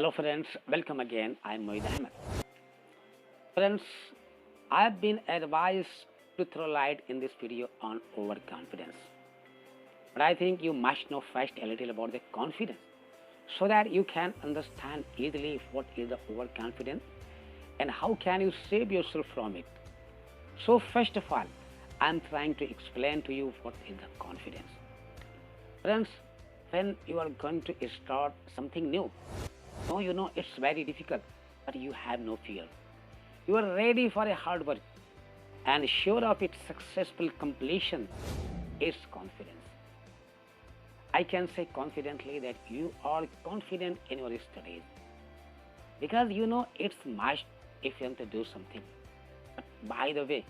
Hello friends, welcome again. I'm Moid Ahmad. Friends, I've been advised to throw light in this video on overconfidence. But I think you must know first a little about the confidence so that you can understand easily what is the overconfidence and how can you save yourself from it. So first of all, I'm trying to explain to you what is the confidence. Friends, when you are going to start something new, it's very difficult, but you have no fear. You are ready for a hard work and sure of its successful completion is confidence. I can say confidently that you are confident in your studies because it's must if you want to do something. But by the way,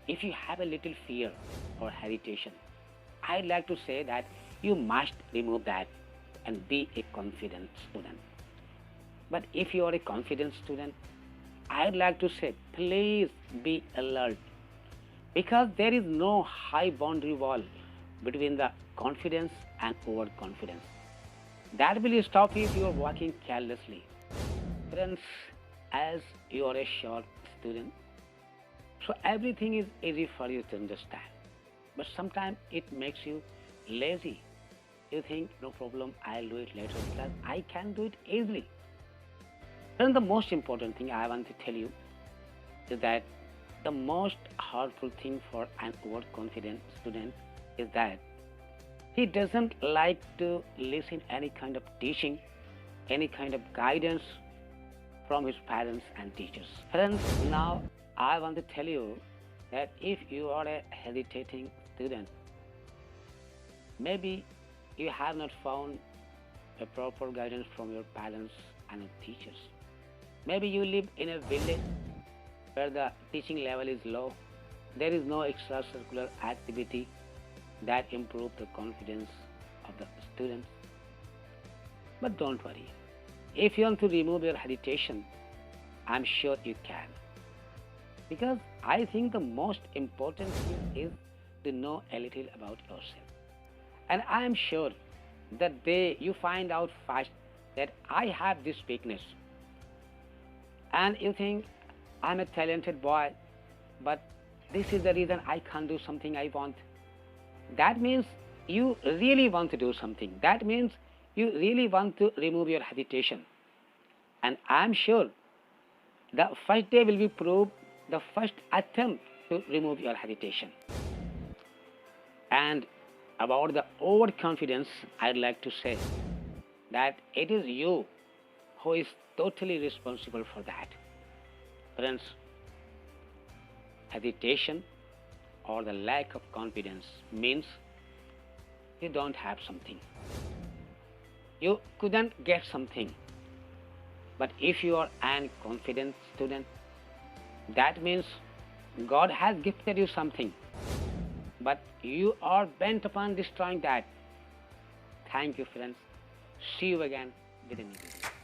if you have a little fear or hesitation, I'd like to say that you must remove that and be a confident student. But if you are a confident student, I'd like to say please be alert because there is no high boundary wall between the confidence and overconfidence. That will stop you if you are walking carelessly. Friends, as you are a short student, so everything is easy for you to understand. But sometimes it makes you lazy. You think, no problem, I'll do it later because I can do it easily. And the most important thing I want to tell you is that the most hurtful thing for an overconfident student is that he doesn't like to listen any kind of teaching, any kind of guidance from his parents and teachers. Friends, now I want to tell you that if you are a hesitating student, maybe you have not found a proper guidance from your parents and teachers. Maybe you live in a village where the teaching level is low. There is no extracurricular activity that improves the confidence of the students. But don't worry. If you want to remove your hesitation, I'm sure you can. Because I think the most important thing is to know a little about yourself. And I am sure that day you find out fast that I have this weakness. And you think I'm a talented boy, but this is the reason I can't do something I want. That means you really want to do something. That means you really want to remove your hesitation. And I'm sure the first day will be proved the first attempt to remove your hesitation. And about the overconfidence, I'd like to say that it is you who is totally responsible for that. Friends, hesitation or the lack of confidence means you don't have something. You couldn't get something. But if you are an confident student, that means God has gifted you something. But you are bent upon destroying that. Thank you, friends. See you again with a new video.